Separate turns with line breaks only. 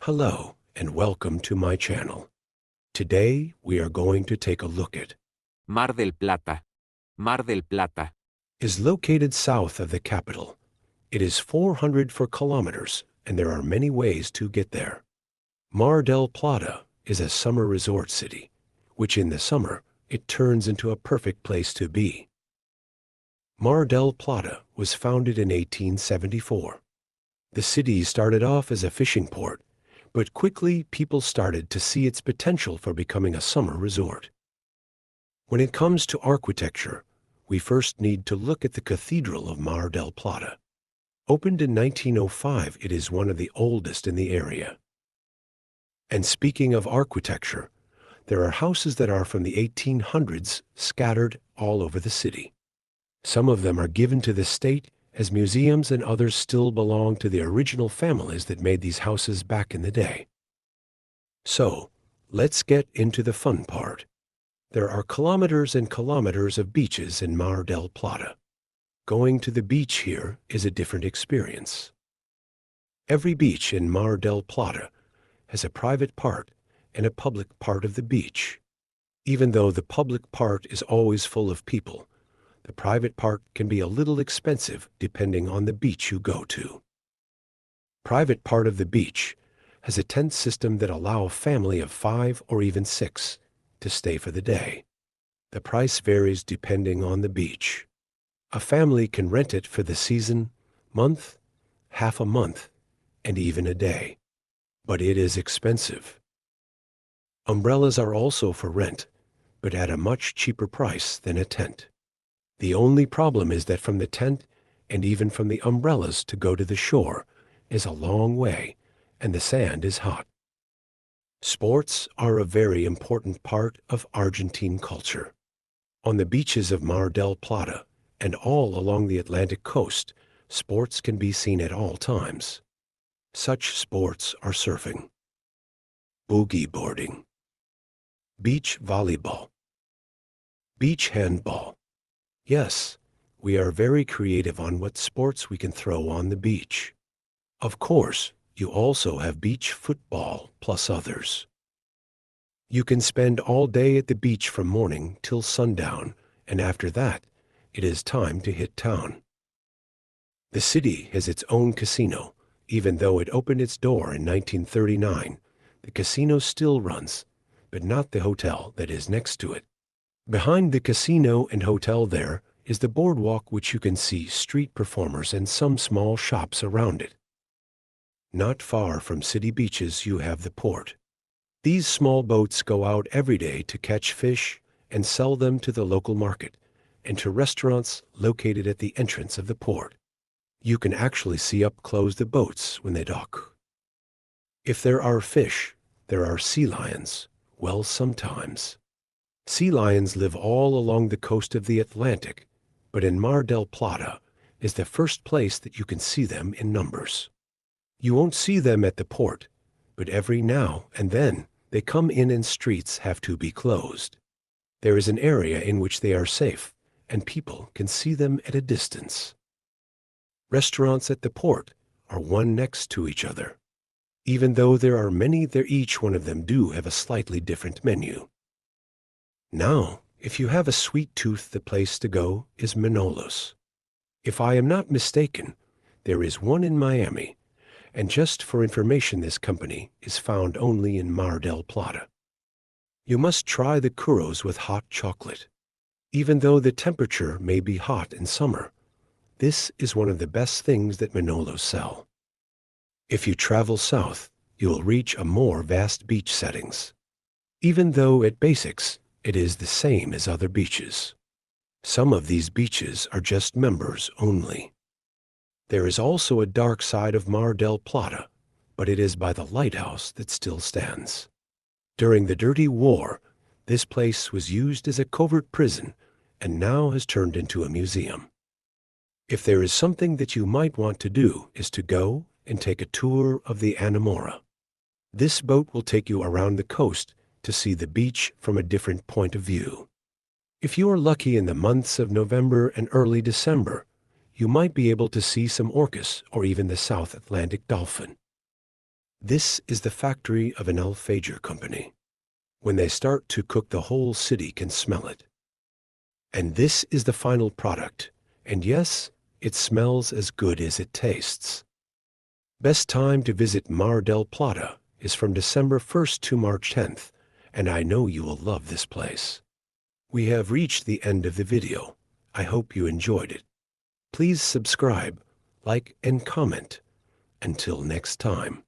Hello and welcome to my channel. Today we are going to take a look at
Mar del Plata. Mar del Plata.
is located south of the capital. It is 404 kilometers and there are many ways to get there. Mar del Plata is a summer resort city, which in the summer it turns into a perfect place to be. Mar del Plata was founded in 1874. The city started off as a fishing port, but quickly people started to see its potential for becoming a summer resort. When it comes to architecture, we first need to look at the Cathedral of Mar del Plata. Opened in 1905, it is one of the oldest in the area. And speaking of architecture, there are houses that are from the 1800s scattered all over the city. Some of them are given to the state as museums and others still belong to the original families that made these houses back in the day. So, let's get into the fun part. There are kilometers and kilometers of beaches in Mar del Plata. Going to the beach here is a different experience. Every beach in Mar del Plata has a private part and a public part of the beach. Even though the public part is always full of people, the private part can be a little expensive depending on the beach you go to. Private part of the beach has a tent system that allow a family of 5 or even 6 to stay for the day. The price varies depending on the beach. A family can rent it for the season, month, half a month, and even a day. But it is expensive. Umbrellas are also for rent, but at a much cheaper price than a tent. The only problem is that from the tent and even from the umbrellas to go to the shore is a long way, and the sand is hot. Sports are a very important part of Argentine culture. On the beaches of Mar del Plata and all along the Atlantic coast, sports can be seen at all times. Such sports are surfing, boogie boarding, beach volleyball, beach handball. Yes, we are very creative on what sports we can throw on the beach. Of course, you also have beach football plus others. You can spend all day at the beach from morning till sundown, and after that, it is time to hit town. The city has its own casino. Even though it opened its door in 1939, the casino still runs, but not the hotel that is next to it. Behind the casino and hotel there is the boardwalk, which you can see street performers and some small shops around it. Not far from city beaches you have the port. These small boats go out every day to catch fish and sell them to the local market and to restaurants located at the entrance of the port. You can actually see up close the boats when they dock. If there are fish, there are sea lions. Well, sometimes. Sea lions live all along the coast of the Atlantic, but in Mar del Plata is the first place that you can see them in numbers. You won't see them at the port, but every now and then they come in and streets have to be closed. There is an area in which they are safe, and people can see them at a distance. Restaurants at the port are one next to each other. Even though there are many there, each one of them do have a slightly different menu. Now, if you have a sweet tooth, the place to go is Manolos. If I am not mistaken, there is one in Miami, and just for information, this company is found only in Mar del Plata. You must try the churros with hot chocolate. Even though the temperature may be hot in summer, this is one of the best things that Manolos sell. If you travel south, you will reach a more vast beach settings. Even though at basics, it is the same as other beaches. Some of these beaches are just members only. There is also a dark side of Mar del Plata, but it is by the lighthouse that still stands. During the Dirty War, this place was used as a covert prison and now has turned into a museum. If there is something that you might want to do is to go and take a tour of the Anamora. This boat will take you around the coast to see the beach from a different point of view. If you are lucky in the months of November and early December, you might be able to see some orcas or even the South Atlantic dolphin. This is the factory of an alfajor company. When they start to cook, the whole city can smell it. And this is the final product. And yes, it smells as good as it tastes. Best time to visit Mar del Plata is from December 1st to March 10th, and I know you will love this place. We have reached the end of the video. I hope you enjoyed it. Please subscribe, like, and comment. Until next time.